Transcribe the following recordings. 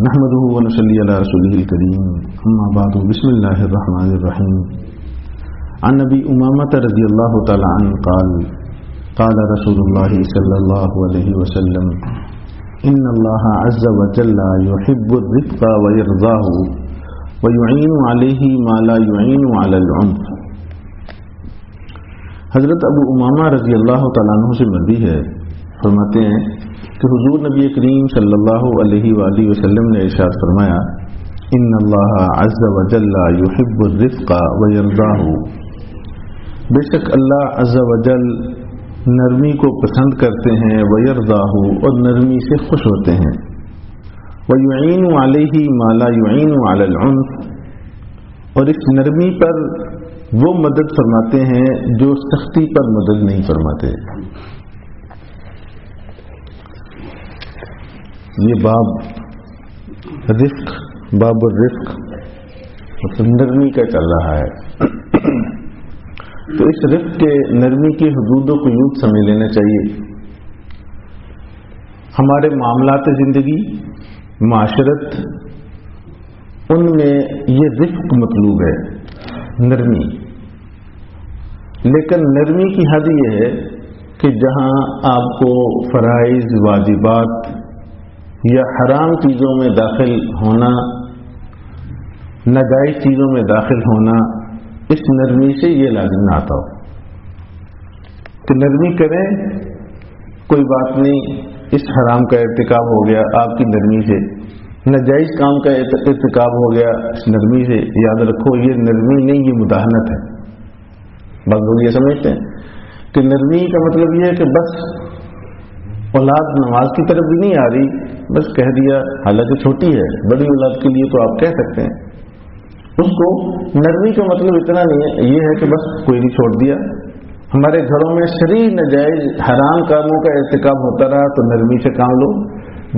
نحمده ونصلي على رسوله الكريم اما بعد بسم الله الرحمن الرحيم عن ابي امامة رضي الله تعالى عنه قال قال رسول الله صلى الله عليه وسلم ان الله عز وجل يحب الرفق ويرضاه ويعين عليه ما لا يعين على العنف۔ حضرت ابو امامہ رضی اللہ تعالیٰ عنہ سے مروی ہے، فرماتے ہیں کہ حضور نبی کریم صلی اللہ علیہ وآلہ وسلم نے ارشاد فرمایا ان اللہ عز وجل یحب الرفق ویرضاہ، بے شک اللہ عز وجل نرمی کو پسند کرتے ہیں، ویرضاہ اور نرمی سے خوش ہوتے ہیں، ویعین علیہ ما لا یعین علی العنف، اور اس نرمی پر وہ مدد فرماتے ہیں جو سختی پر مدد نہیں فرماتے۔ یہ باب رفق، باب الرفق مطلب نرمی کا چل رہا ہے، تو اس رفق کے نرمی کی حدود و قیود سمجھ لینا چاہیے۔ ہمارے معاملات زندگی، معاشرت، ان میں یہ رفق مطلوب ہے، نرمی، لیکن نرمی کی حد یہ ہے کہ جہاں آپ کو فرائض، واجبات یا حرام چیزوں میں داخل ہونا، ناجائز چیزوں میں داخل ہونا، اس نرمی سے یہ لازم نہ آتا ہو کہ نرمی کریں، کوئی بات نہیں، اس حرام کا ارتکاب ہو گیا آپ کی نرمی سے، ناجائز کام کا ارتکاب ہو گیا اس نرمی سے، یاد رکھو یہ نرمی نہیں، یہ مداہنت ہے۔ بعض لوگ یہ سمجھتے ہیں کہ نرمی کا مطلب یہ ہے کہ بس اولاد نماز کی طرف بھی نہیں آ رہی، بس کہہ دیا، حالانکہ چھوٹی ہے، بڑی اولاد کے لیے تو آپ کہہ سکتے ہیں۔ اس کو نرمی کا مطلب اتنا نہیں ہے، یہ ہے کہ بس کوئی نہیں، چھوڑ دیا۔ ہمارے گھروں میں شرعی ناجائز حرام کاموں کا ارتکاب ہوتا رہا تو نرمی سے کام لو،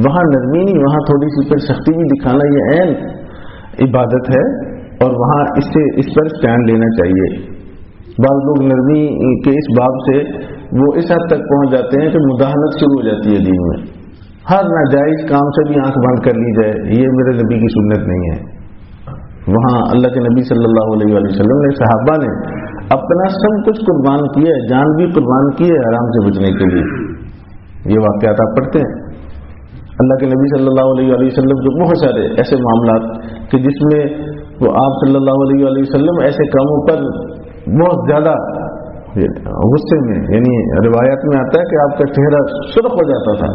وہاں نرمی نہیں، وہاں تھوڑی سی پھر سختی بھی دکھانا، یہ عین عبادت ہے اور وہاں اس پر سٹینڈ لینا چاہیے۔ بعض لوگ نرمی کے اس باب سے وہ اس حد تک پہنچ جاتے ہیں کہ مداہنت شروع ہو جاتی ہے دین میں، ہر ناجائز کام سے بھی آنکھ بند کر لی جائے، یہ میرے نبی کی سنت نہیں ہے۔ وہاں اللہ کے نبی صلی اللہ علیہ وآلہ وسلم نے، صحابہ نے اپنا سب کچھ قربان کیا ہے، جان بھی قربان کی ہے حرام سے بچنے کے لیے۔ یہ واقعات آپ پڑھتے ہیں، اللہ کے نبی صلی اللہ علیہ وآلہ وسلم کے بہت سارے ایسے معاملات کہ جس میں وہ آپ صلی اللہ علیہ وآلہ وسلم ایسے کاموں پر بہت زیادہ غصے میں، یعنی روایت میں آتا ہے کہ آپ کا چہرہ سرخ ہو جاتا تھا۔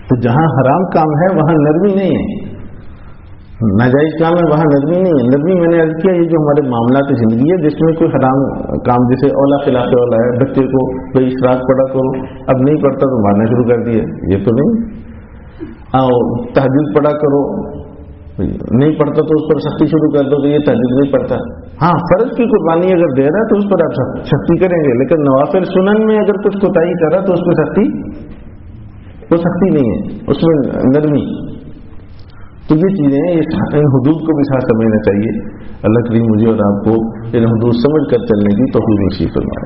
تو جہاں حرام کام ہے وہاں نرمی نہیں ہے، ناجائز کام ہے وہاں نرمی نہیں ہے۔ نرمی میں نے عرض کیا، یہ جو ہمارے معاملات زندگی ہے جس میں کوئی حرام کام، جیسے اولا خلاف اولا ہے، بچے کو کوئی اشراق پڑھا کرو، اب نہیں پڑھتا تو مارنا شروع کر دیا، یہ تو نہیں۔ تہجد پڑھا کرو، نہیں پڑھتا تو اس پر سختی شروع کر دو کہ یہ تہجد نہیں پڑھتا۔ ہاں، فرض کی قربانی اگر دے رہا ہے تو اس پر آپ سختی کریں گے، لیکن نوافل سنن میں اگر کچھ کوتاہی کر رہا تو اس پہ سختی نہیں ہے، اس میں نرمی۔ تو یہ چیزیں، ان حدود کو بھی ساتھ سمجھنا چاہیے۔ اللہ کریم مجھے اور آپ کو ان حدود سمجھ کر چلنے کی توفیق نصیب فرمائے۔